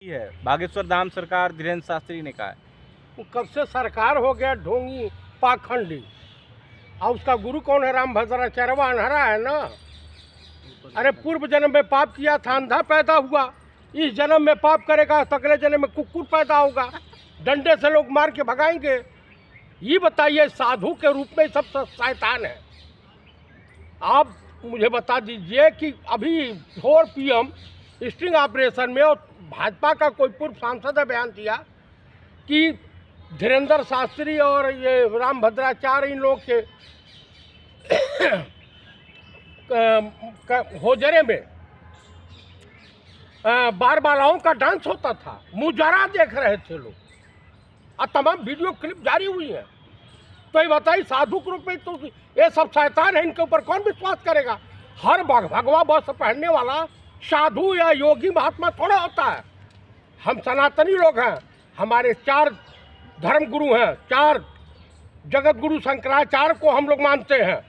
है। बागेश्वर धाम सरकार धीरेन्द्र शास्त्री ने कहा है। वो कब से सरकार हो गया ढोंगी पाखंडी। और उसका गुरु कौन है? रामभद्राचार्य अनहरा है ना। अरे पूर्व जन्म में पाप किया था, अंधा पैदा हुआ। इस जन्म में पाप करेगा तो अगले जन्म में कुकुर पैदा होगा, डंडे से लोग मार के भगाएंगे। ये बताइए, साधु के रूप में सब शैतान है। आप मुझे बता दीजिए कि अभी 4 PM स्टिंग ऑपरेशन में और भाजपा का कोई पूर्व सांसद ने बयान दिया कि धीरेन्द्र शास्त्री और ये रामभद्राचार्य इन लोग के होजरे में बार बालाओं का डांस होता था। मुजरा देख रहे थे लोग और तमाम वीडियो क्लिप जारी हुई है। तो ये बताइए, साधु के रूप में तो ये सब शैतान है, इनके ऊपर कौन विश्वास करेगा? हर भगवा बस पहनने वाला साधु या योगी महात्मा थोड़ा होता है। हम सनातनी लोग हैं, हमारे 4 धर्म गुरु हैं, 4 जगत गुरु शंकराचार्य को हम लोग मानते हैं।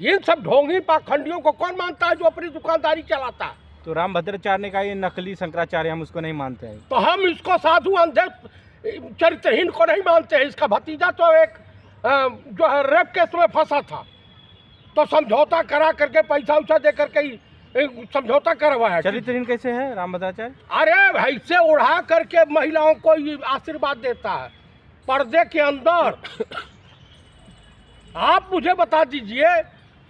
इन सब ढोंगी पाखंडियों को कौन मानता है जो अपनी दुकानदारी चलाता है? तो रामभद्राचार्य ने कहा ये नकली शंकराचार्य, हम उसको नहीं मानते हैं। तो हम इसको साधु अंधे चरित्रहीन को नहीं मानते हैं। इसका भतीजा तो एक जो है रेप केस में फंसा था, तो समझौता करा करके पैसा उसा दे करके समझौता करवाया। चरित्रहीन कैसे है रामभद्राचार्य? अरे भाई से उड़ा करके महिलाओं को आशीर्वाद देता है पर्दे के अंदर। आप मुझे बता दीजिए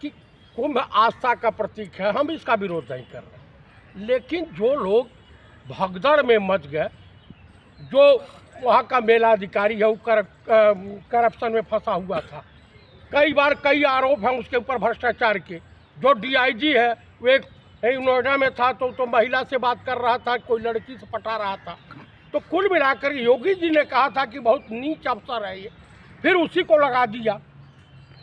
कि कुंभ आस्था का प्रतीक है, हम इसका विरोध नहीं कर रहे, लेकिन जो लोग भगदड़ में मच गए, जो वहाँ का मेलाधिकारी है वो करप्शन में फंसा हुआ था, कई बार कई आरोप हैं उसके ऊपर भ्रष्टाचार के। जो DIG है वो एक नोएडा में था, तो महिला से बात कर रहा था, कोई लड़की से पटा रहा था। तो कुल मिलाकर योगी जी ने कहा था कि बहुत नीच अफसर है ये, फिर उसी को लगा दिया।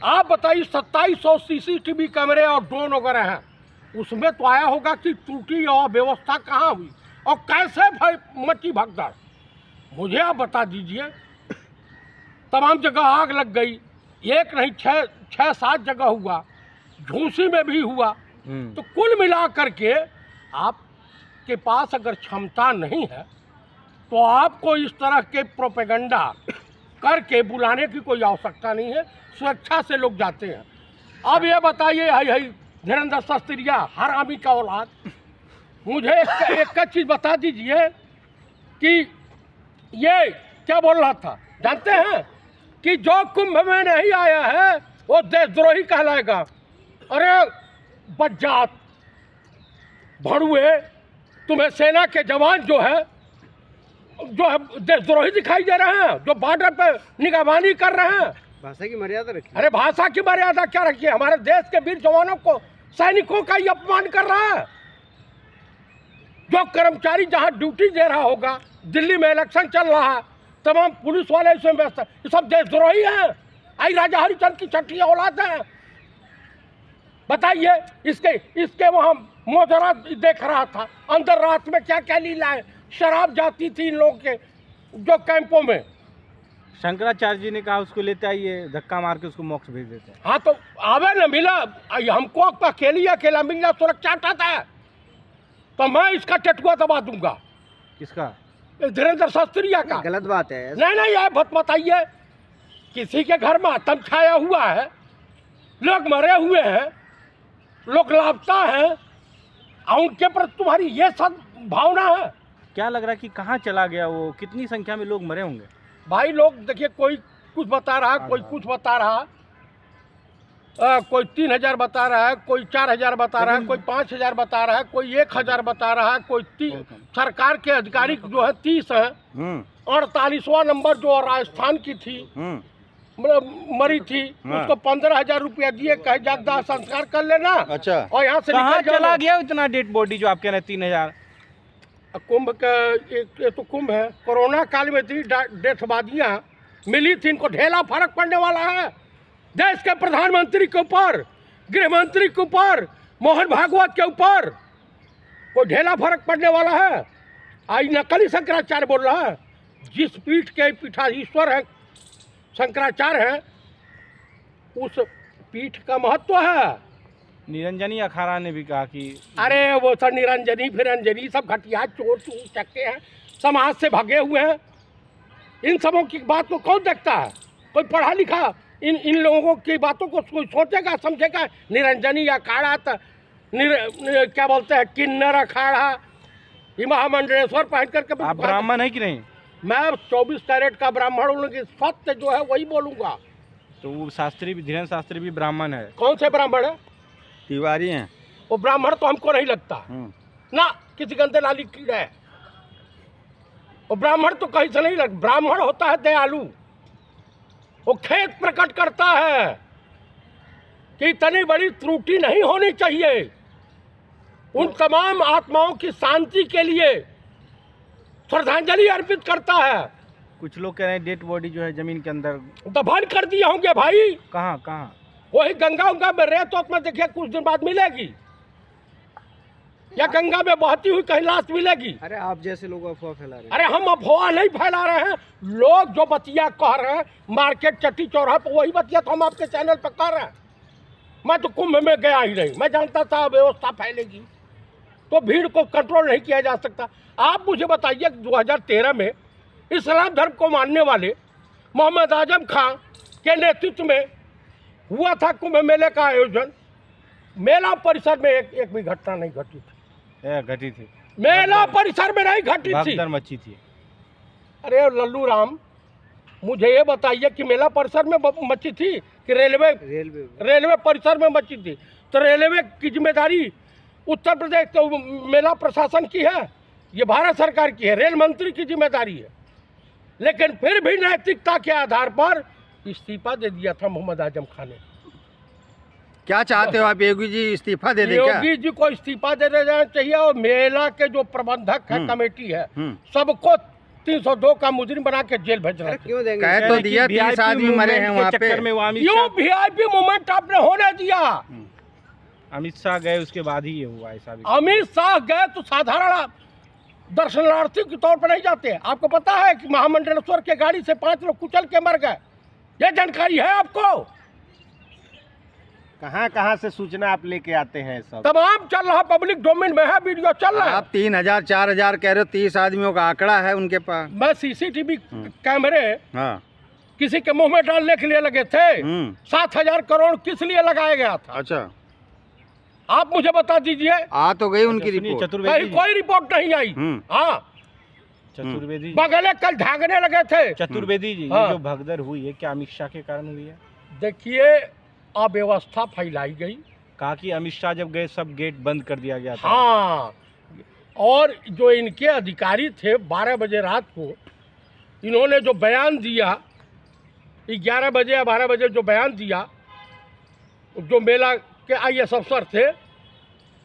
आप बताइए, 2700 CCTV कैमरे और ड्रोन वगैरह हैं, उसमें तो आया होगा कि त्रुटि और व्यवस्था कहाँ हुई और कैसे मची भगदड़। मुझे आप बता दीजिए, तमाम जगह आग लग गई, एक नहीं 6-7 जगह हुआ, झूसी में भी हुआ। तो कुल मिला करके आपके पास अगर क्षमता नहीं है तो आपको इस तरह के प्रोपेगेंडा करके बुलाने की कोई आवश्यकता नहीं है। स्वेच्छा से लोग जाते हैं। अब ये बताइए, है धीरेन्द्र शास्त्री हरामी का औलाद, मुझे एक चीज़ बता दीजिए कि ये क्या बोल रहा था जानते हैं? कि जो कुंभ में नहीं आया है वो देशद्रोही कहलाएगा। अरे बज्जात भड़ुए, तुम्हें सेना के जवान जो है देशद्रोही दिखाई दे रहे हैं, जो बॉर्डर पे निगरानी कर रहे हैं। भाषा की मर्यादा रखिए। अरे भाषा की मर्यादा क्या रखिए? हमारे देश के वीर जवानों को, सैनिकों का ही अपमान कर रहा है। जो कर्मचारी जहां ड्यूटी दे रहा होगा, दिल्ली में इलेक्शन चल रहा है, तमाम पुलिस वाले इसमें व्यस्त, ये सब देशद्रोही हैं। आई राजा हरिचंद की छठी औलाद है। बताइए, इसके वहाँ मोजरा देख रहा था, अंदर रात में क्या क्या लीला है, शराब जाती थी इन लोगों के जो कैंपों में। शंकराचार्य जी ने कहा उसको लेते आइए, धक्का मार के उसको मोक्ष भेज देते हैं। हाँ तो आवे न मिला, हमको अकेला मिलना सुरक्षा चाहता है तो मैं इसका टटुआ दबा दूंगा। किसका? धीरेन्द्र शास्त्री का। गलत बात है। नहीं यार, बताइए, किसी के घर में आतंक छाया हुआ है, लोग मरे हुए हैं, लोग लापता हैं, और उनके प्रति तुम्हारी ये सब भावना है? क्या लग रहा है कि कहाँ चला गया वो? कितनी संख्या में लोग मरे होंगे? भाई लोग देखिए, कोई कुछ बता रहा है, कोई कुछ बता रहा, कोई 3000 बता रहा है, कोई 4000 बता रहा है, कोई 5000 बता रहा है, कोई 1000 बता रहा है, कोई सरकार के अधिकारी जो है 30 है। 48वां नंबर जो राजस्थान की थी मरी थी, उसको 15000 रुपया दिए, कहे जागदा संस्कार कर लेना। अच्छा, और यहाँ से कहाँ चला गया इतना डेड बॉडी जो आप कह रहे हैं 3000? कुंभ का ये तो कुंभ है, कोरोना काल में थी डेथबादियाँ मिली थी, इनको ढेला फर्क पड़ने वाला है। देश के प्रधानमंत्री के ऊपर, गृह मंत्री के ऊपर, मोहन भागवत के ऊपर कोई ढेला फर्क पड़ने वाला है? आज नकली शंकराचार्य बोल रहा है। जिस पीठ के पीठाधीश्वर है शंकराचार्य है, उस पीठ का महत्व है। निरंजनी अखाड़ा ने भी कहा कि अरे वो सब निरंजनी फिरंजनी सब घटिया चोर चक्के हैं, समाज से भगे हुए हैं। इन सबों की बात को कौन देखता है? कोई पढ़ा लिखा इन लोगों की बातों को कोई सोचेगा समझेगा? निरंजनी अखाड़ा क्या बोलते हैं, किन्नर अखाड़ा, ये महामंडलेश्वर पहन करके आप ब्राह्मण है कि नहीं? मैं 24 कैरेट का ब्राह्मण हूँ, लेकिन सत्य जो है वही बोलूँगा। तो वो शास्त्री भी, धीरेन्द्र शास्त्री भी ब्राह्मण है। कौन से ब्राह्मण है? तिवारी हैं। वो ब्राह्मण तो हमको नहीं लगता ना, किसी गंदे नाली कीड़ा है वो ब्राह्मण, तो कहीं से नहीं लग। ब्राह्मण होता है दयालु, वो खेद प्रकट करता है कि इतनी बड़ी त्रुटि नहीं होनी चाहिए। उन तमाम आत्माओं की शांति के लिए श्रद्धांजलि अर्पित करता है। कुछ लोग कह रहे हैं डेड बॉडी जो है जमीन के अंदर दफन कर दिए होंगे भाई। कहाँ कहाँ? वही गंगा उंगा में रेत तो में देखिए कुछ दिन बाद मिलेगी, या गंगा में बहती हुई कहीं लाश मिलेगी। अरे आप जैसे लोग अफवाह फैला रहे हैं। अरे हम अफवाह नहीं फैला रहे हैं, लोग जो बतिया कह रहे हैं मार्केट चट्टी चौराहा पर, वही बतिया तो हम आपके चैनल पर कर रहे हैं। मैं तो कुंभ में गया ही नहीं, मैं जानता था व्यवस्था फैलेगी तो भीड़ को कंट्रोल नहीं किया जा सकता। आप मुझे बताइए 2013 में इस्लाम धर्म को मानने वाले मोहम्मद आजम खां के नेतृत्व में हुआ था कुंभ मेले का आयोजन। मेला परिसर में एक भी घटना नहीं घटी थी। घटी थी, मेला परिसर में नहीं घटी थी, भगदड़ मची थी। अरे लल्लू राम, मुझे ये बताइए कि मेला परिसर में मची थी कि रेलवे परिसर में मची थी? तो रेलवे की जिम्मेदारी उत्तर प्रदेश के मेला प्रशासन की है, ये भारत सरकार की है, रेल मंत्री की जिम्मेदारी है। लेकिन फिर भी नैतिकता के आधार पर इस्तीफा दे दिया था मोहम्मद आजम खान ने। क्या चाहते हो आप, योगी जी इस्तीफा दे दें क्या? योगी जी को इस्तीफा दे देना चाहिए, और मेला के जो प्रबंधक है, कमेटी है, सबको 302 का मुजरिम बना के जेल भेजना चाहिए। क्यों देंगे? कह तो दिया 30 आदमी मरे हैं वहाँ पे। क्यों वीआईपी मूवमेंट आपने होने दिया? अमित शाह गए उसके बाद ही ये हुआ ऐसा भी। अमित शाह गए तो साधारण दर्शनार्थी के तौर पर नहीं जाते। आपको पता है कि महामंडलेश्वर के गाड़ी से 5 लोग कुचल के मर गए, ये जानकारी है आपको? कहाँ कहाँ से सूचना आप लेके आते हैं? सब तमाम चल रहा, पब्लिक डोमेन में है, वीडियो चल रहा है। आप 3000 4000 कह रहे हो, 30 आदमियों का आंकड़ा है उनके पास। मैं सीसीटीवी कैमरे हाँ, किसी के मुंह में डालने के लिए लगे थे। 7000 करोड़ किस लिए लगाया गया था? अच्छा, आप मुझे बता दीजिए। आ तो गई उनकी रिपोर्ट। चतुर्वेदी, कोई रिपोर्ट नहीं आई। हाँ, चतुर्वेदी बगले कल भागने लगे थे। चतुर्वेदी जी, हाँ। ये जो भगदड़ हुई है क्या अमित शाह के कारण हुई है? देखिए, अव्यवस्था फैलाई गई। कहा कि अमित शाह जब गए सब गेट बंद कर दिया गया था। हाँ, और जो इनके अधिकारी थे 12 बजे रात को इन्होंने जो बयान दिया, 11 बजे या 12 बजे जो बयान दिया, जो मेला के IAS अफसर थे,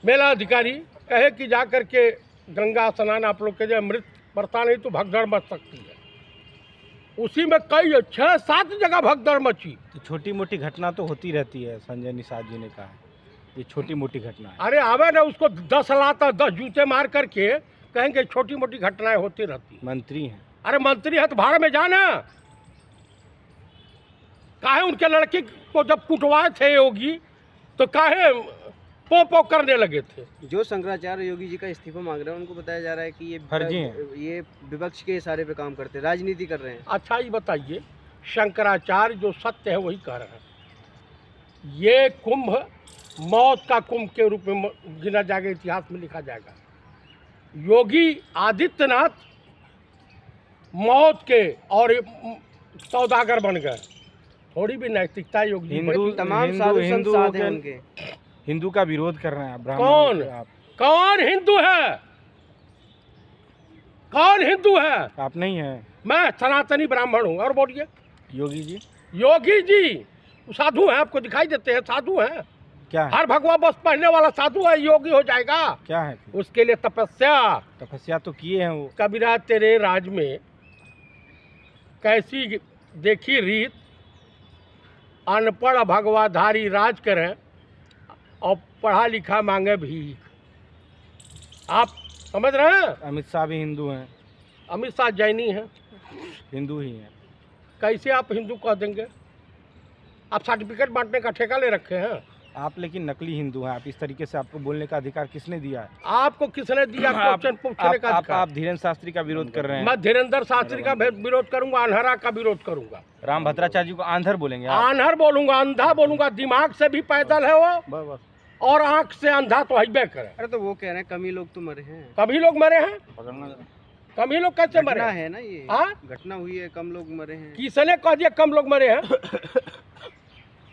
मेला अधिकारी, कहे कि जा कर के गंगा स्नान आप लोग के जो अमृत बरसा नहीं तो भगदड़ मच सकती है। उसी में कई 6-7 जगह भगदड़ मची। तो छोटी मोटी घटना तो होती रहती है, संजय निषाद जी ने कहा ये छोटी मोटी घटना है। अरे आवे ना, उसको 10 लात 10 जूते मार करके कहेंगे छोटी मोटी घटनाएं होती रहती। मंत्री हैं। अरे मंत्री है तो भाड़ में जाना। काहे उनके लड़के को जब कुटवाए थे योगी तो काहे पो करने लगे थे? जो शंकराचार्य योगी जी का इस्तीफा मांग रहे हैं उनको बताया जा रहा है कि फर्जी हैं। ये विपक्ष के इशारे पे काम करते हैं, राजनीति कर रहे हैं। अच्छा ये बताइए, शंकराचार्य जो सत्य है वही कह रहे हैं। ये कुंभ मौत का कुंभ के रूप में गिना जाएगा, इतिहास में लिखा जाएगा। योगी आदित्यनाथ मौत के और सौदागर बन गए। थोड़ी भी नैतिकता योगी जी हिंदू तमाम साधु संत साध हैं उनके। हिंदू का विरोध कर रहे हैं आप, ब्राह्मण कौन? आप। कौन हिंदू है? कौन हिंदू है? आप नहीं हैं। मैं सनातनी ब्राह्मण हूँ। और बोलिए। योगी जी योगी जी साधु हैं, आपको दिखाई देते हैं, साधु हैं। क्या है? हर भगवा बस पहनने वाला साधु है, योगी हो जाएगा? क्या है फिर? उसके लिए तपस्या। तपस्या तो किए हैं वो। कबीरा तेरे राज में कैसी देखी रीत, अनपढ़ भगवाधारी राज करें और पढ़ा लिखा मांगे भीख। आप समझ रहे हैं? अमित शाह भी हिंदू हैं। अमित शाह जैनी हैं। हिंदू ही हैं। कैसे आप हिंदू कह देंगे? आप सर्टिफिकेट बांटने का ठेका ले रखे हैं। आप लेकिन नकली हिंदू हैं। आप इस तरीके से आपको बोलने का अधिकार किसने दिया है? आपको किसने दिया क्वेश्चन पूछने का अधिकार? आप धीरेन्द्र शास्त्री का विरोध कर रहे हैं। मैं धीरेन्द्र शास्त्री का विरोध करूंगा, अनहरा का विरोध करूंगा। राम भद्राचार्य जी को आंधर बोलेंगे आप? आन्हर बोलूंगा, अंधा बोलूंगा। दिमाग से भी पैदल है वो, बस बस और आंख से अंधा तो हईबे करे। अरे तो वो कह रहे हैं कम ही लोग तो मरे हैं। कभी लोग मरे हैं? पकड़ना जरा। कभी लोग कैसे मरे घटना हैं? है ना ये, हाँ? घटना हुई है, कम लोग मरे हैं। किसने कह दिया कम लोग मरे हैं?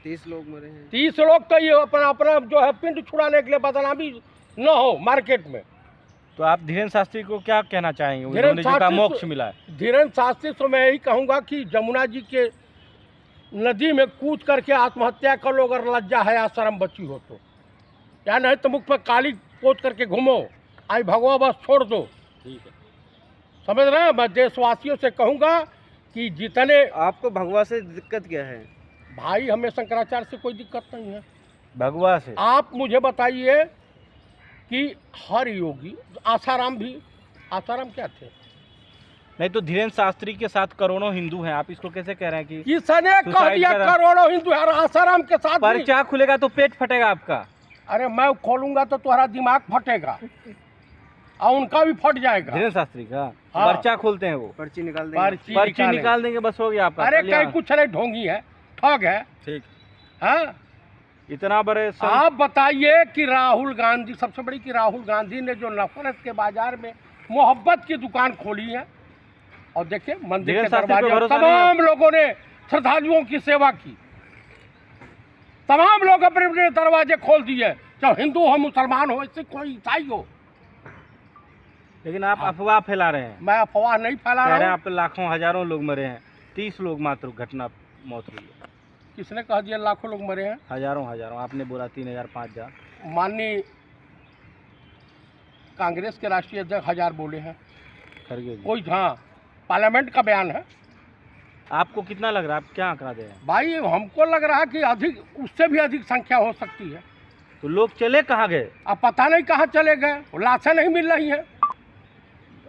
30 लोग मरे हैं। 30 लोग तो ये अपना अपना जो है पिंड छुड़ाने के लिए बदनामी न हो मार्केट में। तो आप धीरेन्द्र शास्त्री को क्या कहना चाहेंगे? धीरेन्द्र उन्होंने जो कहा शास्त्री मोक्ष मिला है। धीरेन्द्र शास्त्री से मैं यही कहूँगा कि जमुना जी के नदी में कूद करके आत्महत्या कर लो, अगर लज्जा है या शर्म बची हो तो। या नहीं तो मुख पर काली पोत करके घूमो, आई भगवा बस छोड़ दो। ठीक है। समझ रहे हैं? मैं देशवासियों से कहूँगा कि जितने आपको भगवा से दिक्कत क्या है? भाई, हमें शंकराचार्य से कोई दिक्कत नहीं है। भगवा से आप मुझे बताइए कि हर योगी, आसाराम भी, आसाराम क्या थे? नहीं तो धीरेन्द्र शास्त्री के साथ करोड़ों हिंदू हैं। आप इसको कैसे कह रहे हैं कि किसने कह सुसाइड दिया करा? करोड़ों हिंदू है? और आसाराम के साथ भी? पर्चा खुलेगा तो पेट फटेगा आपका। अरे मैं खोलूंगा तो तुम्हारा दिमाग फटेगा और उनका भी फट जाएगा। धीरेन्द्र शास्त्री का हाँ। पर्चा खोलते हैं वो, पर्ची निकाल देंगे। पर्ची निकाल देंगे, बस हो गया आपका। अरे कल्याण। कहीं कुछ नहीं, ढोंगी है, ठग है। ठीक। हाँ? इतना बड़े आप बताइए कि राहुल गांधी, सबसे बड़ी कि राहुल गांधी ने जो नफरत के बाजार में मोहब्बत की दुकान खोली है, और देखिए मंदिर के धीरेन्द्र शास्त्री पे दरवाजे भरोसा नहीं है? तमाम लोगों ने श्रद्धालुओं की सेवा की। तमाम लोग अपने अपने दरवाजे खोल दिए, चाहे हिंदू हो, मुसलमान हो, सिख हो, ईसाई हो। लेकिन आप अफवाह फैला रहे हैं। मैं अफवाह नहीं फैला कह रहा रहे हैं हूँ। आप पे लाखों हजारों लोग मरे हैं, 30 लोग मात्र घटना मौत हुई है। किसने कह दिया लाखों लोग मरे हैं? हजारों आपने बोला 3000 5000। माननीय कांग्रेस के राष्ट्रीय अध्यक्ष 1000 बोले हैं। खरगे जी, कोई, हाँ, पार्लियामेंट का बयान है। आपको कितना लग रहा है? आप क्या आंकड़ा दे रहे हैं? भाई, हमको लग रहा है कि अधिक, उससे भी अधिक संख्या हो सकती है। तो लोग चले कहाँ गए? अब पता नहीं कहाँ चले गए, लाशें नहीं मिल रही हैं।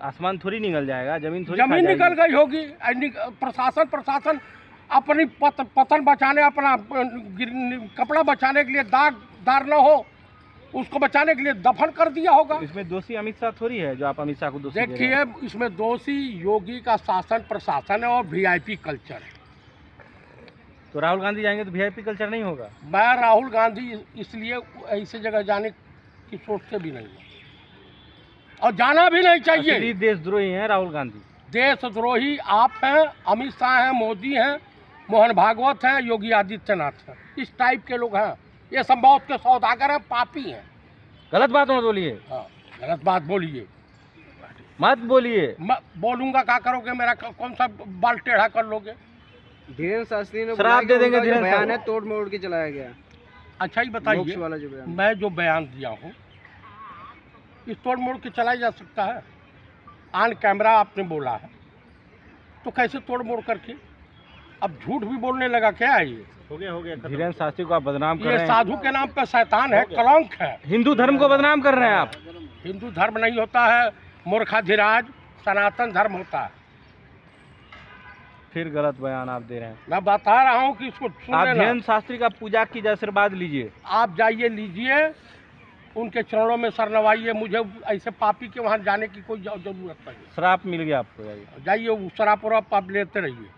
आसमान थोड़ी निकल जाएगा, जमीन थोड़ी जमीन खा निकल जाएगी। गई होगी। प्रशासन अपनी पतन बचाने, अपना कपड़ा बचाने के लिए, दागदार न हो उसको बचाने के लिए दफन कर दिया होगा। इसमें दोषी अमित शाह थोड़ी है जो आप अमित शाह को दोषी दे रहे हैं। देखिए, इसमें दोषी योगी का शासन प्रशासन है और वीआईपी कल्चर है। तो राहुल गांधी जाएंगे तो वीआईपी कल्चर नहीं होगा? मैं राहुल गांधी इसलिए ऐसी जगह जाने की सोचते भी नहीं है, और जाना भी नहीं चाहिए। असली देशद्रोही हैं राहुल गांधी। देशद्रोही आप हैं, अमित शाह हैं, मोदी हैं, मोहन भागवत हैं, योगी आदित्यनाथ हैं। इस टाइप के लोग हैं। ये संभवत के सौदागर हैं, पापी हैं। गलत बात मत बोलिए। हाँ, गलत बात बोलिए मत बोलिए। मैं बोलूँगा, क्या करोगे? मेरा कौन सा बाल टेढ़ा कर लोगे? धीरेन्द्र शास्त्री ने शराब दे देंगे। उनका जो धीरेन्द्र बयान है तोड़ मोड़ के चलाया गया। अच्छा, ही मोक्ष बताइए, वाला जो बयान। मैं जो बयान दिया हूँ इस तोड़ मोड़ के चलाया जा सकता है? ऑन कैमरा आपने बोला है, तो कैसे तोड़ मोड़ करके? अब झूठ भी बोलने लगा क्या है ये? हो गया। धीरेन्द्र शास्त्री को आप बदनाम कर ये रहे हैं। साधु के नाम पे शैतान है, कलंक है। हिंदू धर्म को बदनाम कर रहे हैं आप। हिंदू धर्म नहीं होता है, मूर्खाधिराज सनातन धर्म होता है। फिर गलत बयान आप दे रहे हैं। मैं बता रहा हूँ कि इसको सुन आप लेना। धीरेन्द्र शास्त्री का पूजा की आशीर्वाद लीजिए। आप जाइए, लीजिए, उनके चरणों में सर नवाइए। मुझे ऐसे पापी के वहाँ जाने की कोई जरूरत नहीं। श्राप मिल गया आपको। जाइए, शराब वराब आप लेते रहिए।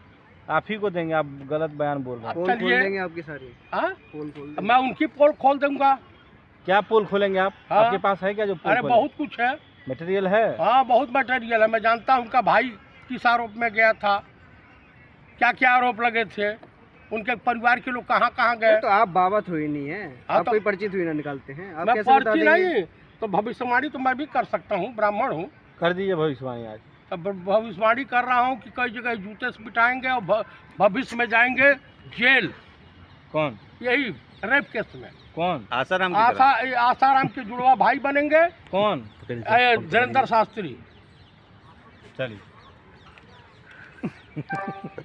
आप ही को देंगे, आप गलत बयान बोल रहे हैं। पोल खोल चलिए। देंगे आपकी सारी। हाँ, पोल खोल देंगे। मैं उनकी पोल खोल दूंगा। क्या पोल खोलेंगे आप? हाँ। आपके पास है क्या जो पोल अरे खोले? बहुत कुछ है। मटेरियल है। हाँ, बहुत मटेरियल है। मैं जानता हूँ उनका भाई किस आरोप में गया था, क्या क्या आरोप लगे थे, उनके परिवार के लोग कहाँ कहाँ गए। तो आप बाबा थोड़ी नहीं है, हाँ, आप तो- कोई पर्ची थोड़ी ना निकालते हैं। आप मैं कैसे बता पर्ची देंगे? नहीं, तो भविष्यवाणी तो मैं भी कर सकता हूँ, ब्राह्मण हूँ। कर दीजिए भविष्यवाणी आज। तब भविष्यवाणी कर रहा हूँ कि कई जगह जूते से पिटाएंगे और भविष्य में जाएंगे जेल। कौन? यही रेप केस में। कौन? आसाराम के जुड़वा भाई बनेंगे कौन? धीरेन्द्र शास्त्री। चलिए।